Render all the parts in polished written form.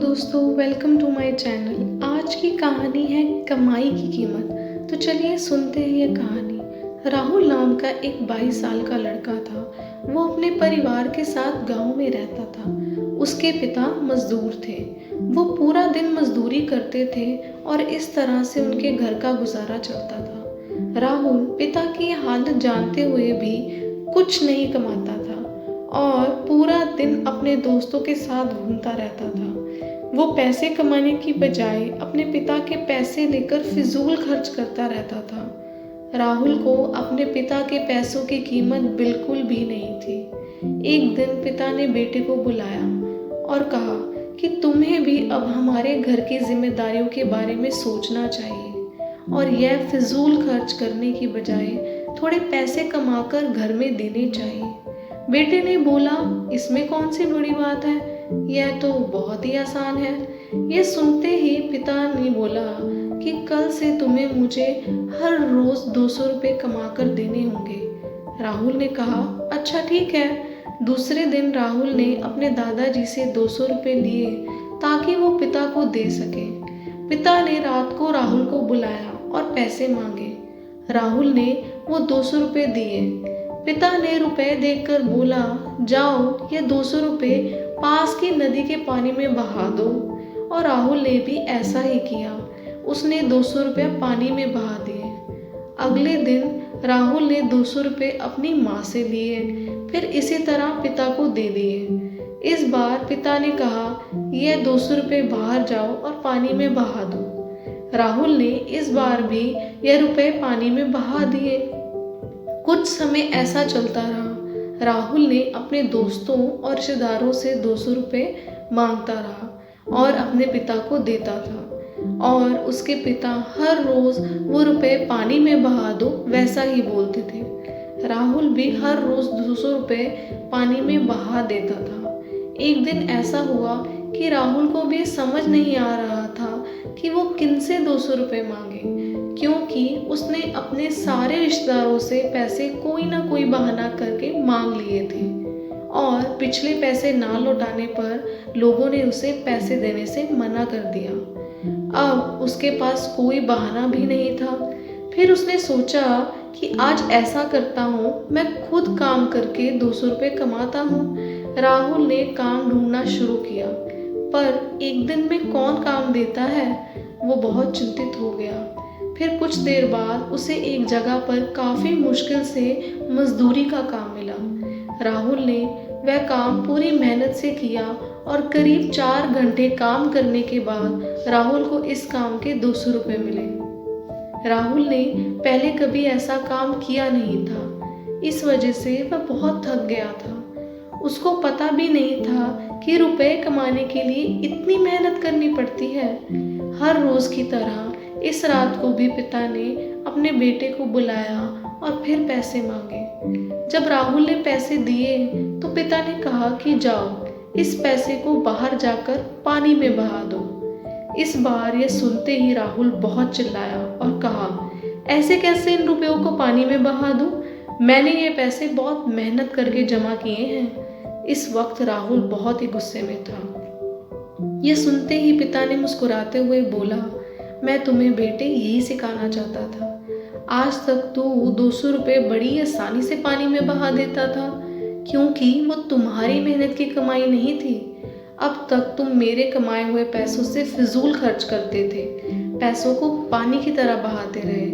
दोस्तों, welcome to my channel. आज की कहानी है कमाई की कीमत। तो चलिए सुनते हैं ये कहानी। राहुल नाम का एक 22 साल का लड़का था। वो अपने परिवार के साथ गांव में रहता था। उसके पिता मजदूर थे। वो पूरा दिन मजदूरी करते थे और इस तरह से उनके घर का गुजारा चलता था। राहुल पिता की हालत जानते हुए भी कुछ नहीं कमाता था और पूरा दिन अपने दोस्तों के साथ घूमता रहता था। वो पैसे कमाने की बजाय अपने पिता के पैसे लेकर फिजूल खर्च करता रहता था। राहुल को अपने पिता के पैसों की कीमत बिल्कुल भी नहीं थी। एक दिन पिता ने बेटे को बुलाया और कहा कि तुम्हें भी अब हमारे घर की जिम्मेदारियों के बारे में सोचना चाहिए और यह फिजूल खर्च करने की बजाय थोड़े पैसे कमाकर घर में देने चाहिए। बेटे ने बोला, इसमें कौन सी बड़ी बात है, यह तो बहुत ही आसान है। यह सुनते ही पिता ने बोला कि कल से तुम्हें मुझे हर रोज 200 रुपये कमाकर देने होंगे। राहुल ने कहा, अच्छा ठीक है। दूसरे दिन राहुल ने अपने दादाजी से 200 रुपये लिए ताकि वो पिता को दे सके। पिता ने रात को राहुल को बुलाया और पैसे मांगे। राहुल ने वो 200 रुपये दिए। पिता ने रुपए देकर बोला, जाओ ये 200 रुपये पास की नदी के पानी में बहा दो। और राहुल ने भी ऐसा ही किया। उसने 200 रुपये पानी में बहा दिए। अगले दिन राहुल ने 200 रुपये अपनी माँ से लिए, फिर इसी तरह पिता को दे दिए। इस बार पिता ने कहा, यह 200 रुपये बाहर जाओ और पानी में बहा दो। राहुल ने इस बार भी यह रुपए पानी में बहा दिए। कुछ समय ऐसा चलता रहा। राहुल ने अपने दोस्तों और रिश्तेदारों से 200 रुपये मांगता रहा और अपने पिता को देता था और उसके पिता हर रोज वो रुपए पानी में बहा दो वैसा ही बोलते थे। राहुल भी हर रोज 200 रुपये पानी में बहा देता था। एक दिन ऐसा हुआ कि राहुल को भी समझ नहीं आ रहा था कि वो किन से 200 रुपये मांगे, क्योंकि उसने अपने सारे रिश्तेदारों से पैसे कोई ना कोई बहाना करके मांग लिए थे और पिछले पैसे ना लौटाने पर लोगों ने उसे पैसे देने से मना कर दिया। अब उसके पास कोई बहाना भी नहीं था। फिर उसने सोचा कि आज ऐसा करता हूँ, मैं खुद काम करके 200 रुपये कमाता हूँ। राहुल ने काम ढूंढना शुरू किया, पर एक दिन में कौन काम देता है। वो बहुत चिंतित हो गया। फिर कुछ देर बाद उसे एक जगह पर काफ़ी मुश्किल से मजदूरी का काम मिला। राहुल ने वह काम पूरी मेहनत से किया और करीब 4 घंटे काम करने के बाद राहुल को इस काम के 200 रुपये मिले। राहुल ने पहले कभी ऐसा काम किया नहीं था, इस वजह से वह बहुत थक गया था। उसको पता भी नहीं था कि रुपए कमाने के लिए इतनी मेहनत करनी पड़ती है। हर रोज़ की तरह इस रात को भी पिता ने अपने बेटे को बुलाया और फिर पैसे मांगे। जब राहुल ने पैसे दिए तो पिता ने कहा कि जाओ इस पैसे को बाहर जाकर पानी में बहा दो। इस बार यह सुनते ही राहुल बहुत चिल्लाया और कहा, ऐसे कैसे इन रुपयों को पानी में बहा दूं? मैंने ये पैसे बहुत मेहनत करके जमा किए हैं। इस वक्त राहुल बहुत ही गुस्से में था। यह सुनते ही पिता ने मुस्कुराते हुए बोला, मैं तुम्हें बेटे यही सिखाना चाहता था। आज तक तू 200 रुपये बड़ी आसानी से पानी में बहा देता था, क्योंकि वो तुम्हारी मेहनत की कमाई नहीं थी। अब तक तुम मेरे कमाए हुए पैसों से फिजूल खर्च करते थे, पैसों को पानी की तरह बहाते रहे।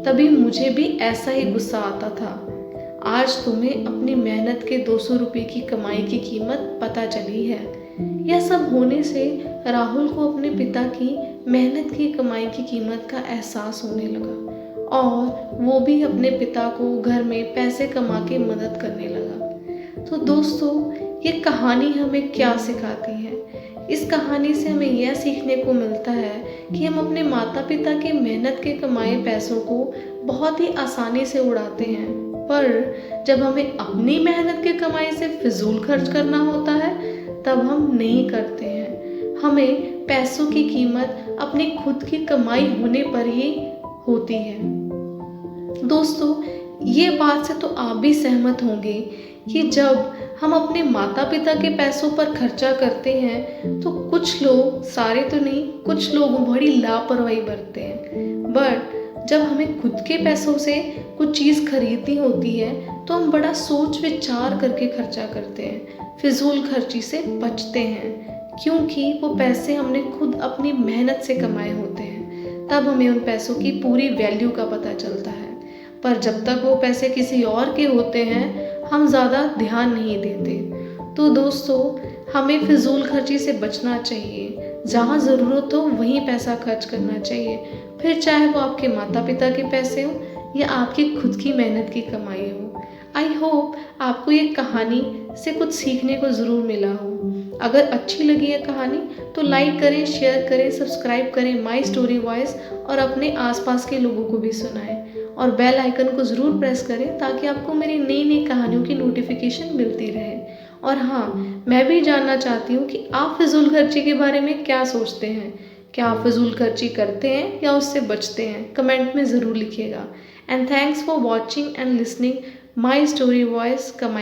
तभी मुझे भी ऐसा ही गुस्सा आता था। आज तुम्हें अपनी मेहनत के 200 रुपये की कमाई की कीमत पता चली है। यह सब होने से राहुल को अपने पिता की मेहनत की कमाई की कीमत का एहसास होने लगा और वो भी अपने पिता को घर में पैसे कमा के मदद करने लगा। तो दोस्तों, ये कहानी हमें क्या सिखाती है? इस कहानी से हमें यह सीखने को मिलता है कि हम अपने माता पिता की मेहनत के कमाए पैसों को बहुत ही आसानी से उड़ाते हैं, पर जब हमें अपनी मेहनत के कमाई से फिजूल खर्च करना होता है तब हम नहीं करते हैं। हमें पैसों की कीमत अपनी खुद की कमाई होने पर ही होती है। दोस्तों, ये बात से तो आप भी सहमत होंगे कि जब हम अपने माता पिता के पैसों पर खर्चा करते हैं तो कुछ लोग, सारे तो नहीं, कुछ लोग बड़ी लापरवाही बरतते हैं। बट जब हमें खुद के पैसों से कुछ चीज़ खरीदनी होती है तो हम बड़ा सोच विचार करके खर्चा करते हैं, फिजूल खर्ची से बचते हैं, क्योंकि वो पैसे हमने खुद अपनी मेहनत से कमाए होते हैं। तब हमें उन पैसों की पूरी वैल्यू का पता चलता है। पर जब तक वो पैसे किसी और के होते हैं हम ज़्यादा ध्यान नहीं देते। तो दोस्तों, हमें फिजूल खर्ची से बचना चाहिए। जहाँ ज़रूरत हो वहीं पैसा खर्च करना चाहिए, फिर चाहे वो आपके माता पिता के पैसे हो या आपकी खुद की मेहनत की कमाई हो। आई होप आपको ये कहानी से कुछ सीखने को ज़रूर मिला हो। अगर अच्छी लगी है कहानी तो लाइक करें, शेयर करें, सब्सक्राइब करें माई स्टोरी वॉइस, और अपने आसपास के लोगों को भी सुनाएं। और बेल आइकन को ज़रूर प्रेस करें ताकि आपको मेरी नई नई कहानियों की नोटिफिकेशन मिलती रहे। और हाँ, मैं भी जानना चाहती हूँ कि आप फिजूल खर्ची के बारे में क्या सोचते हैं। क्या आप फिजूल खर्ची करते हैं या उससे बचते हैं? कमेंट में ज़रूर लिखिएगा। And thanks for watching and listening my story voice.